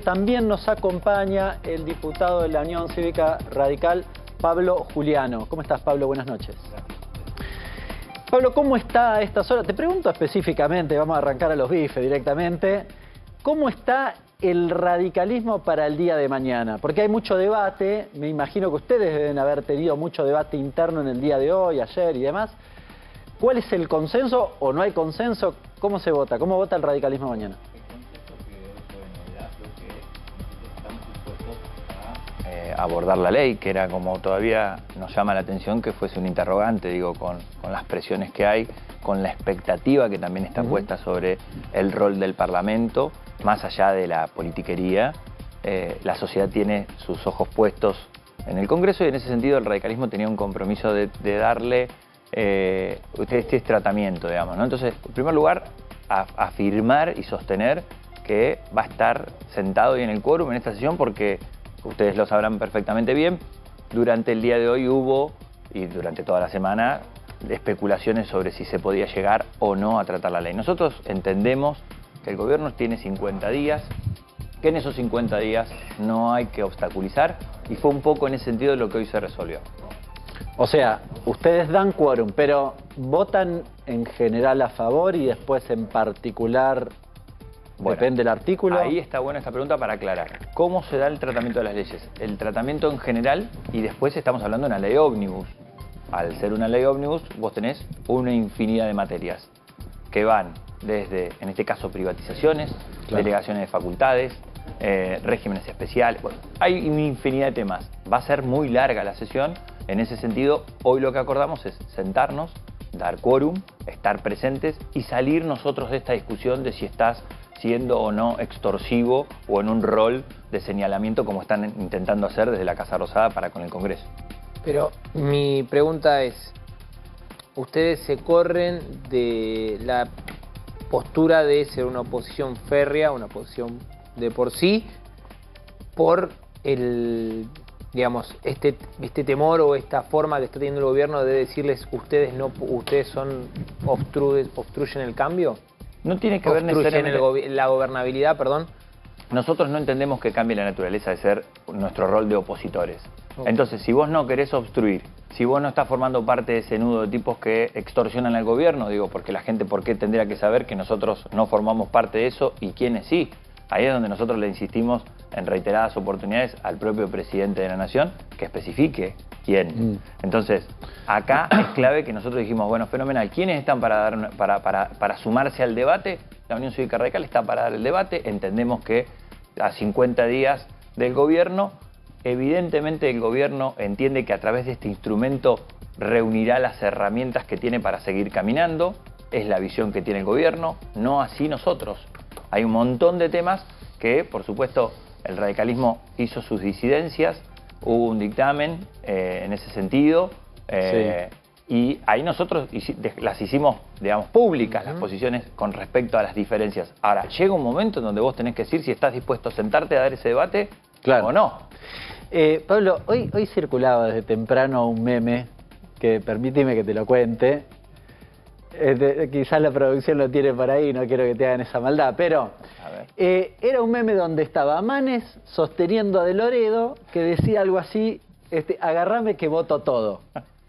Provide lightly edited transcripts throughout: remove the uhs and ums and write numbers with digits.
También nos acompaña el diputado de la Unión Cívica Radical, Pablo Juliano. ¿Cómo estás, Pablo? Buenas noches. Pablo, ¿cómo está a estas horas? Te pregunto específicamente, vamos a arrancar a los bifes directamente. ¿Cómo está el radicalismo para el día de mañana? Porque hay mucho debate, me imagino que ustedes deben haber tenido mucho debate interno en el día de hoy, ayer y demás. ¿Cuál es el consenso o no hay consenso? ¿Cómo se vota? ¿Cómo vota el radicalismo mañana? Abordar la ley, que era como todavía nos llama la atención que fuese un interrogante, digo, con las presiones que hay, con la expectativa que también está puesta sobre el rol del Parlamento, más allá de la politiquería. La sociedad tiene sus ojos puestos en el Congreso y en ese sentido el radicalismo tenía un compromiso de darle este tratamiento, digamos, ¿no? Entonces, en primer lugar, afirmar y sostener que va a estar sentado y en el quórum en esta sesión porque ustedes lo sabrán perfectamente bien, durante el día de hoy hubo, y durante toda la semana, especulaciones sobre si se podía llegar o no a tratar la ley. Nosotros entendemos que el gobierno tiene 50 días, que en esos 50 días no hay que obstaculizar, y fue un poco en ese sentido lo que hoy se resolvió. O sea, ustedes dan quórum, pero ¿votan en general a favor y después en particular? Bueno, depende del artículo. Ahí está buena esta pregunta para aclarar. ¿Cómo se da el tratamiento de las leyes? El tratamiento en general, y después estamos hablando de una ley ómnibus. Al ser una ley ómnibus, vos tenés una infinidad de materias que van desde, en este caso, privatizaciones, claro, delegaciones de facultades, regímenes especiales. Bueno, hay una infinidad de temas. Va a ser muy larga la sesión. En ese sentido, hoy lo que acordamos es sentarnos, dar quórum, estar presentes y salir nosotros de esta discusión de si estás siendo o no extorsivo o en un rol de señalamiento como están intentando hacer desde la Casa Rosada para con el Congreso. Pero mi pregunta es, ustedes se corren de la postura de ser una oposición férrea, una oposición de por sí, por el, digamos, este temor o esta forma que está teniendo el gobierno de decirles ustedes obstruyen el cambio. No tiene que ver necesariamente la gobernabilidad, perdón. Nosotros no entendemos que cambie la naturaleza de ser nuestro rol de opositores. Entonces, si vos no querés obstruir, si vos no estás formando parte de ese nudo de tipos que extorsionan al gobierno, digo, porque la gente, ¿por qué tendría que saber que nosotros no formamos parte de eso y quiénes sí? Ahí es donde nosotros le insistimos en reiteradas oportunidades al propio presidente de la Nación que especifique quién. Entonces, acá es clave que nosotros dijimos, bueno, fenomenal, ¿quiénes están para sumarse al debate? La Unión Cívica Radical está para dar el debate. Entendemos que a 50 días del gobierno, evidentemente el gobierno entiende que a través de este instrumento reunirá las herramientas que tiene para seguir caminando. Es la visión que tiene el gobierno, no así nosotros. Hay un montón de temas que, por supuesto, el radicalismo hizo sus disidencias, hubo un dictamen en ese sentido, y ahí nosotros las hicimos, digamos, públicas, las posiciones con respecto a las diferencias. Ahora, llega un momento en donde vos tenés que decir si estás dispuesto a sentarte a dar ese debate, claro, o no. Pablo, hoy circulaba desde temprano un meme, que permíteme que te lo cuente. Quizás la producción lo tiene por ahí, no quiero que te hagan esa maldad, pero era un meme donde estaba Manes sosteniendo a De Loredo, que decía algo así, agarrame que voto todo,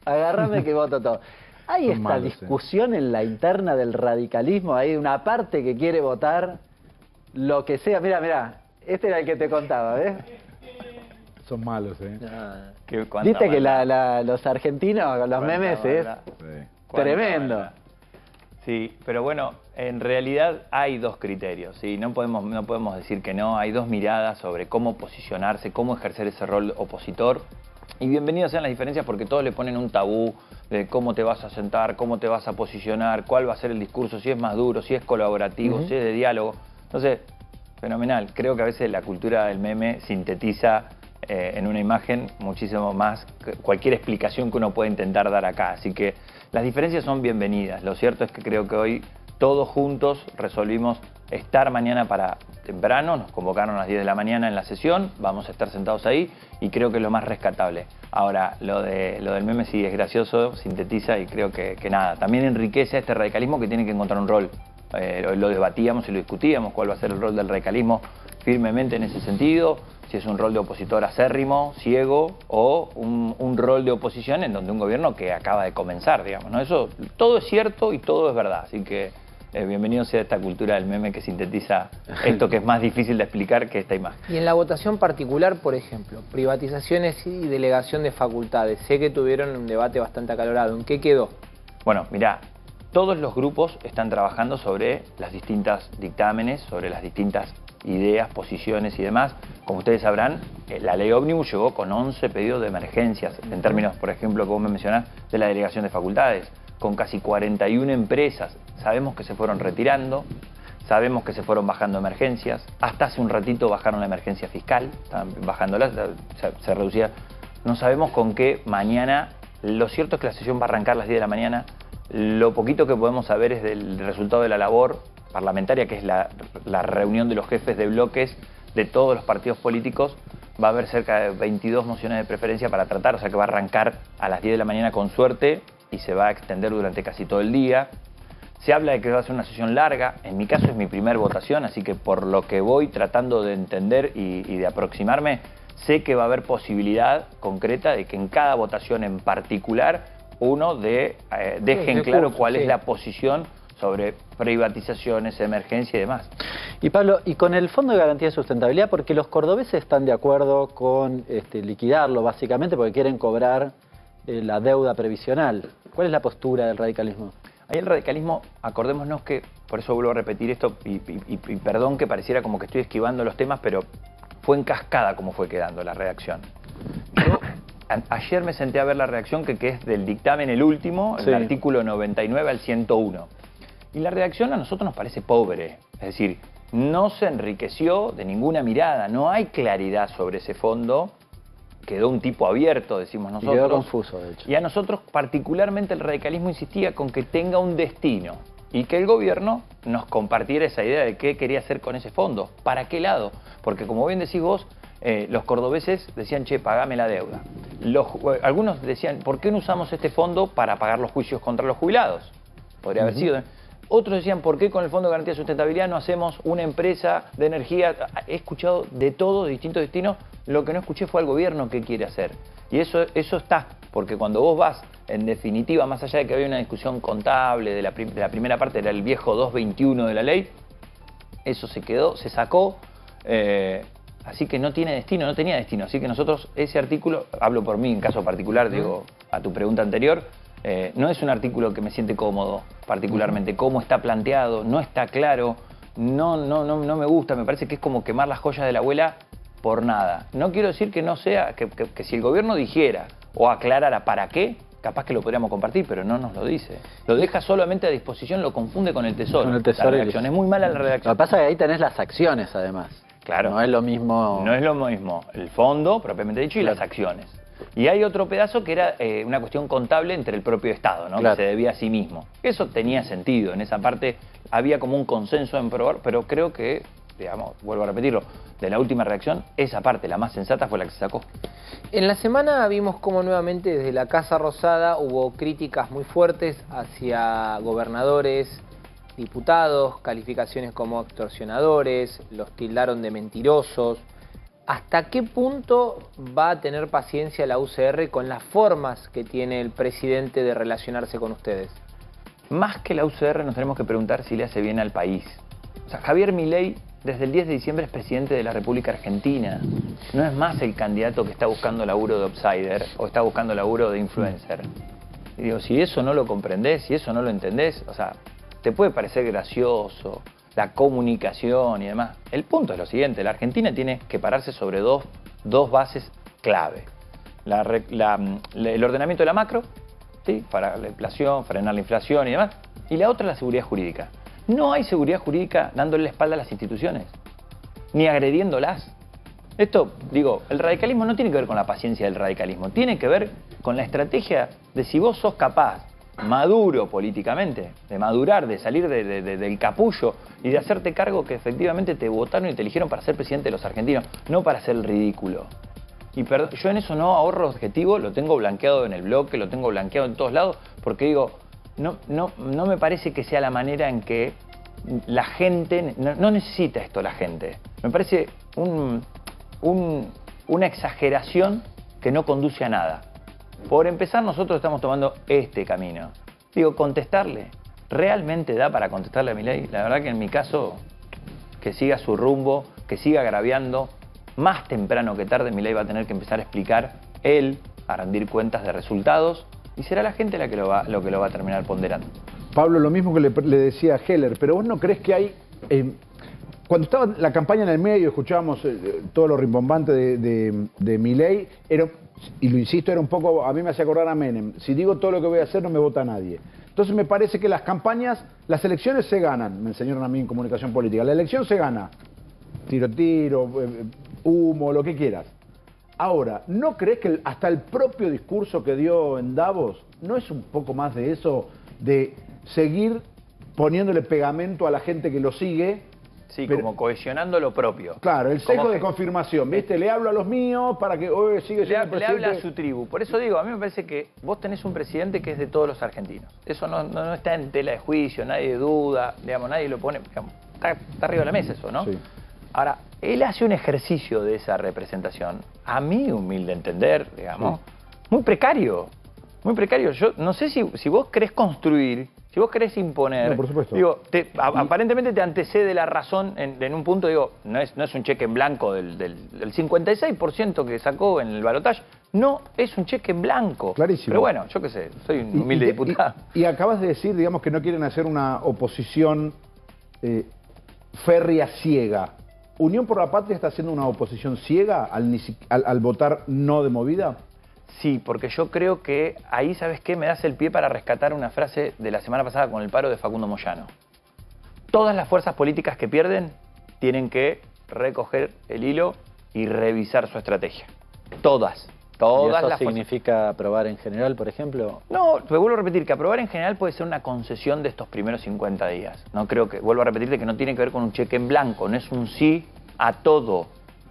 agarrame que voto todo. Hay esta discusión en la interna del radicalismo, hay una parte que quiere votar lo que sea. Mira, este era el que te contaba, ¿ves? Son malos, Viste que los argentinos con los memes es tremendo. Sí, pero bueno, en realidad hay dos criterios, ¿sí? No podemos decir que no, hay dos miradas sobre cómo posicionarse, cómo ejercer ese rol opositor. Y bienvenidas sean las diferencias porque todos le ponen un tabú de cómo te vas a sentar, cómo te vas a posicionar, cuál va a ser el discurso, si es más duro, si es colaborativo, si es de diálogo. Entonces, fenomenal. Creo que a veces la cultura del meme sintetiza en una imagen muchísimo más que cualquier explicación que uno pueda intentar dar acá. Así que las diferencias son bienvenidas. Lo cierto es que creo que hoy todos juntos resolvimos estar mañana para temprano. Nos convocaron a las 10 de la mañana en la sesión. Vamos a estar sentados ahí y creo que es lo más rescatable. Ahora, lo del meme sí es gracioso, sintetiza y creo que nada. También enriquece a este radicalismo que tiene que encontrar un rol. Lo debatíamos y lo discutíamos, cuál va a ser el rol del radicalismo firmemente en ese sentido, si es un rol de opositor acérrimo, ciego, o un rol de oposición en donde un gobierno que acaba de comenzar, digamos, ¿no? Eso, todo es cierto y todo es verdad, así que bienvenido sea esta cultura del meme que sintetiza esto que es más difícil de explicar que esta imagen. Y en la votación particular, por ejemplo, privatizaciones y delegación de facultades, sé que tuvieron un debate bastante acalorado, ¿en qué quedó? Bueno, mirá, todos los grupos están trabajando sobre las distintas dictámenes, sobre las distintas ideas, posiciones y demás. Como ustedes sabrán, la ley ómnibus llegó con 11 pedidos de emergencias, en términos, por ejemplo, como me mencionás, de la delegación de facultades, con casi 41 empresas. Sabemos que se fueron retirando, sabemos que se fueron bajando emergencias, hasta hace un ratito bajaron la emergencia fiscal, estaban bajándola, se reducía. No sabemos con qué mañana, lo cierto es que la sesión va a arrancar a las 10 de la mañana, lo poquito que podemos saber es del resultado de la labor parlamentaria, que es la reunión de los jefes de bloques de todos los partidos políticos. Va a haber cerca de 22 mociones de preferencia para tratar, o sea que va a arrancar a las 10 de la mañana con suerte y se va a extender durante casi todo el día. Se habla de que va a ser una sesión larga, en mi caso es mi primer votación, así que por lo que voy tratando de entender y de aproximarme, sé que va a haber posibilidad concreta de que en cada votación en particular uno deje en claro cuál es la posición sobre privatizaciones, emergencia y demás. Y Pablo, y con el Fondo de Garantía de Sustentabilidad, porque los cordobeses están de acuerdo con liquidarlo básicamente porque quieren cobrar la deuda previsional. ¿Cuál es la postura del radicalismo? Ahí el radicalismo, acordémonos que, por eso vuelvo a repetir esto, y perdón que pareciera como que estoy esquivando los temas, pero fue en cascada como fue quedando la redacción. Yo ayer me senté a ver la redacción que es del dictamen el último, el artículo 99 al 101. Y la redacción a nosotros nos parece pobre, es decir, no se enriqueció de ninguna mirada, no hay claridad sobre ese fondo, quedó un tipo abierto, decimos nosotros. Y quedó confuso, de hecho. Y a nosotros particularmente el radicalismo insistía con que tenga un destino y que el gobierno nos compartiera esa idea de qué quería hacer con ese fondo, para qué lado, porque como bien decís vos, los cordobeses decían, che, pagame la deuda. Algunos decían, ¿por qué no usamos este fondo para pagar los juicios contra los jubilados? Podría haber sido. Otros decían, ¿por qué con el Fondo de Garantía de Sustentabilidad no hacemos una empresa de energía? He escuchado de todo, de distintos destinos. Lo que no escuché fue al gobierno qué quiere hacer. Y eso está, porque cuando vos vas, en definitiva, más allá de que había una discusión contable, de la primera parte era el viejo 221 de la ley, eso se quedó, se sacó, así que no tiene destino, no tenía destino. Así que nosotros, ese artículo, hablo por mí en caso particular, digo, a tu pregunta anterior, no es un artículo que me siente cómodo, particularmente. Cómo está planteado, no está claro, no me gusta, me parece que es como quemar las joyas de la abuela por nada. No quiero decir que no sea, que si el gobierno dijera o aclarara para qué, capaz que lo podríamos compartir, pero no nos lo dice. Lo deja solamente a disposición, lo confunde con el Tesoro. Con el Tesoro. La redacción es muy mala la redacción. Lo que pasa es que ahí tenés las acciones, además. Claro. No es lo mismo. No es lo mismo el fondo, propiamente dicho, y las acciones. Y hay otro pedazo que era una cuestión contable entre el propio Estado, ¿no? Claro. Que se debía a sí mismo. Eso tenía sentido, en esa parte había como un consenso en probar, pero creo que, digamos, vuelvo a repetirlo, de la última redacción, esa parte, la más sensata, fue la que se sacó. En la semana vimos cómo nuevamente desde la Casa Rosada hubo críticas muy fuertes hacia gobernadores, diputados, calificaciones como extorsionadores, los tildaron de mentirosos. ¿Hasta qué punto va a tener paciencia la UCR con las formas que tiene el presidente de relacionarse con ustedes? Más que la UCR nos tenemos que preguntar si le hace bien al país. O sea, Javier Milei desde el 10 de diciembre es presidente de la República Argentina. No es más el candidato que está buscando laburo de outsider o está buscando laburo de influencer. Y digo, si eso no lo comprendés, si eso no lo entendés, o sea, te puede parecer gracioso, la comunicación y demás. El punto es lo siguiente, la Argentina tiene que pararse sobre dos bases clave. El ordenamiento de la macro, ¿sí? Para la inflación, frenar la inflación y demás. Y la otra es la seguridad jurídica. No hay seguridad jurídica dándole la espalda a las instituciones, ni agrediéndolas. Esto, digo, el radicalismo no tiene que ver con la paciencia del radicalismo, tiene que ver con la estrategia de si vos sos capaz, maduro políticamente, de madurar, de salir del capullo y de hacerte cargo que efectivamente te votaron y te eligieron para ser presidente de los argentinos, no para hacer el ridículo. Y yo en eso no ahorro objetivo, lo tengo blanqueado en el bloque, lo tengo blanqueado en todos lados, porque digo, no me parece que sea la manera en que la gente, no necesita esto la gente. Me parece una exageración que no conduce a nada. Por empezar, nosotros estamos tomando este camino. Digo, contestarle, ¿realmente da para contestarle a Milei? La verdad que en mi caso, que siga su rumbo, que siga agraviando, más temprano que tarde Milei va a tener que empezar a explicar él, a rendir cuentas de resultados, y será la gente la que lo va a terminar ponderando. Pablo, lo mismo que le decía a Heller, pero vos no crees que hay... cuando estaba la campaña en el medio, escuchábamos todo lo rimbombante de Milei, y lo insisto, era un poco, a mí me hacía acordar a Menem, si digo todo lo que voy a hacer no me vota nadie. Entonces me parece que las campañas, las elecciones se ganan, me enseñaron a mí en comunicación política, la elección se gana, tiro, humo, lo que quieras. Ahora, ¿no crees que hasta el propio discurso que dio en Davos no es un poco más de eso, de seguir poniéndole pegamento a la gente que lo sigue? Sí, pero, como cohesionando lo propio. Claro, el sesgo de confirmación, ¿viste? Le hablo a los míos para que hoy sigue siendo el presidente. Le habla a su tribu. Por eso digo, a mí me parece que vos tenés un presidente que es de todos los argentinos. Eso no está en tela de juicio, nadie duda, digamos, nadie lo pone, digamos, está arriba de la mesa eso, ¿no? Sí. Ahora, él hace un ejercicio de esa representación, a mi humilde entender, digamos, muy precario. Muy precario. Yo no sé si vos querés construir, si vos querés imponer, no, por supuesto. Digo, aparentemente te antecede la razón en un punto, digo, no es un cheque en blanco del 56% que sacó en el balotaje, no es un cheque en blanco. Clarísimo. Pero bueno, yo qué sé, soy un humilde diputado. Y acabas de decir, digamos, que no quieren hacer una oposición férrea ciega. ¿Unión por la Patria está haciendo una oposición ciega al votar no de movida? Sí, porque yo creo que ahí, ¿sabes qué? Me das el pie para rescatar una frase de la semana pasada con el paro de Facundo Moyano. Todas las fuerzas políticas que pierden tienen que recoger el hilo y revisar su estrategia. Todas. Todas ¿Y eso las significa aprobar en general, por ejemplo? No, te vuelvo a repetir que aprobar en general puede ser una concesión de estos primeros 50 días. No creo que, vuelvo a repetirte que no tiene que ver con un cheque en blanco, no es un sí a todo.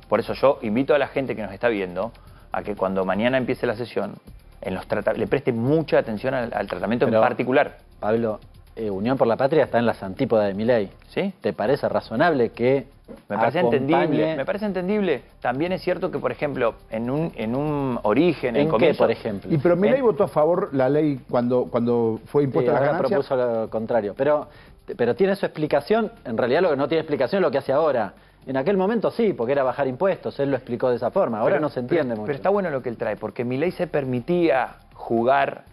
Por eso yo invito a la gente que nos está viendo a que cuando mañana empiece la sesión le preste mucha atención al tratamiento en particular. Pablo, Unión por la Patria está en las antípodas de Milei. ¿Sí? ¿Te parece razonable que Me parece entendible. Me parece entendible. También es cierto que, por ejemplo, en un origen, ¿En comienzo, qué, por ejemplo? Pero Milei votó a favor la ley cuando fue impuesta la ganancia. Propuso lo contrario. Pero tiene su explicación. En realidad lo que no tiene explicación es lo que hace ahora. En aquel momento sí, porque era bajar impuestos. Él lo explicó de esa forma. Ahora no se entiende mucho. Pero está bueno lo que él trae, porque Milei se permitía jugar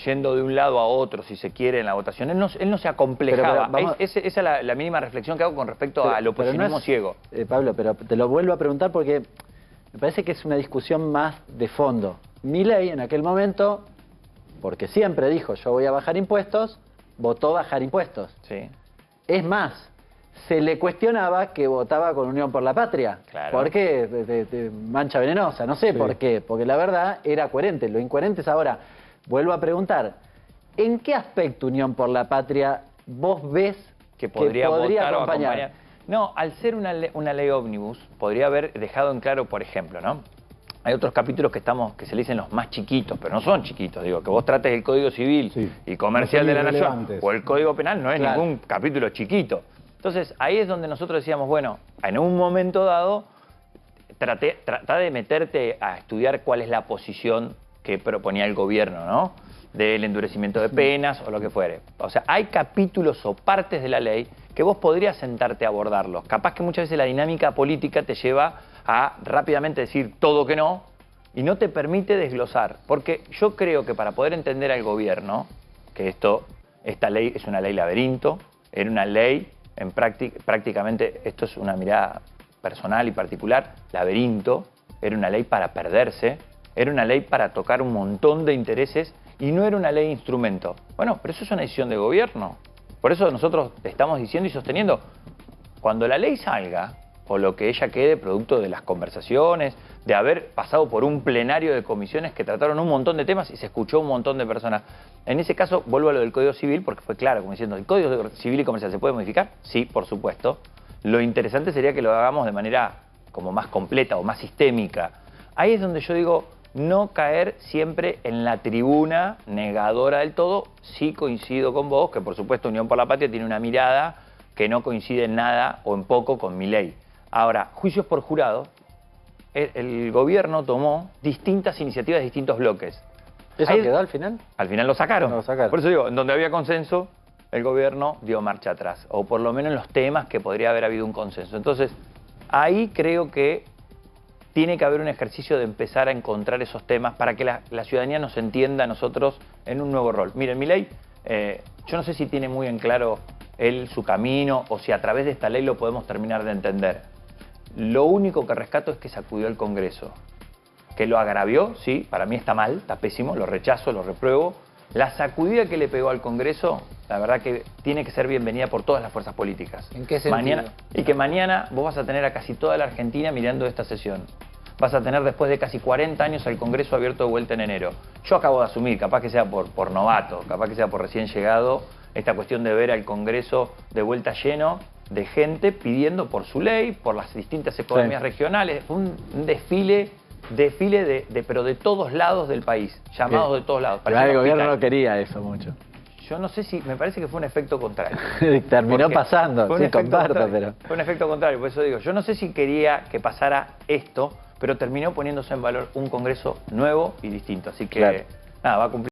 yendo de un lado a otro, si se quiere, en la votación. Él no se acomplejaba. Esa es la mínima reflexión que hago con respecto al oposicionismo ciego. Pablo, pero te lo vuelvo a preguntar porque me parece que es una discusión más de fondo. Milei en aquel momento, porque siempre dijo yo voy a bajar impuestos, votó bajar impuestos. Sí. Es más, se le cuestionaba que votaba con Unión por la Patria. Claro. ¿Por qué? De mancha venenosa, no sé por qué. Porque la verdad era coherente. Lo incoherente es ahora. Vuelvo a preguntar, ¿en qué aspecto Unión por la Patria vos ves que podría votar acompañar? O acompañar? No, al ser una ley ómnibus, podría haber dejado en claro, por ejemplo, ¿no? Hay otros capítulos que se le dicen los más chiquitos, pero no son chiquitos. Digo, que vos trates el Código Civil y Comercial de la Nación o el Código Penal no es ningún capítulo chiquito. Entonces, ahí es donde nosotros decíamos, bueno, en un momento dado, trata de meterte a estudiar cuál es la posición que proponía el gobierno, ¿no? Del endurecimiento de penas o lo que fuere. O sea, hay capítulos o partes de la ley que vos podrías sentarte a abordarlos. Capaz que muchas veces la dinámica política te lleva a rápidamente decir todo que no y no te permite desglosar. Porque yo creo que para poder entender al gobierno, que esta ley es una ley laberinto, era una ley, prácticamente, esto es una mirada personal y particular, laberinto, era una ley para perderse, era una ley para tocar un montón de intereses y no era una ley instrumento. Bueno, pero eso es una decisión de gobierno. Por eso nosotros estamos diciendo y sosteniendo, cuando la ley salga, o lo que ella quede producto de las conversaciones, de haber pasado por un plenario de comisiones que trataron un montón de temas y se escuchó un montón de personas. En ese caso, vuelvo a lo del Código Civil, porque fue claro, como diciendo, ¿el Código Civil y Comercial se puede modificar? Sí, por supuesto. Lo interesante sería que lo hagamos de manera como más completa o más sistémica. Ahí es donde yo digo, no caer siempre en la tribuna negadora del todo. Sí coincido con vos, que por supuesto Unión por la Patria tiene una mirada que no coincide en nada o en poco con Milei. Ahora, juicios por jurado, el gobierno tomó distintas iniciativas de distintos bloques. ¿Eso Ahí- quedó al final? Al final lo sacaron. Lo sacaron. Por eso digo, en donde había consenso, el gobierno dio marcha atrás. O por lo menos en los temas que podría haber habido un consenso. Entonces, ahí creo que tiene que haber un ejercicio de empezar a encontrar esos temas para que la ciudadanía nos entienda a nosotros en un nuevo rol. Miren, Milei, yo no sé si tiene muy en claro él su camino o si a través de esta ley lo podemos terminar de entender. Lo único que rescato es que sacudió el Congreso. Que lo agravió, sí, para mí está mal, está pésimo, lo rechazo, lo repruebo. La sacudida que le pegó al Congreso, la verdad que tiene que ser bienvenida por todas las fuerzas políticas. ¿En qué sentido? Y que mañana vos vas a tener a casi toda la Argentina mirando esta sesión. Vas a tener después de casi 40 años el Congreso abierto de vuelta en enero. Yo acabo de asumir, capaz que sea por novato, capaz que sea por recién llegado, esta cuestión de ver al Congreso de vuelta lleno de gente pidiendo por su ley, por las distintas economías regionales. Fue un desfile pero de todos lados del país, llamados Bien. de todos lados. Pero Parecía el un gobierno hospital. no quería eso mucho. Yo no sé si, me parece que fue un efecto contrario. Terminó Porque pasando, fue un sí, efecto comparto, contrario. pero... Fue un efecto contrario, por eso digo, yo no sé si quería que pasara esto, pero terminó poniéndose en valor un Congreso nuevo y distinto. Así que, Claro. nada, va a cumplir.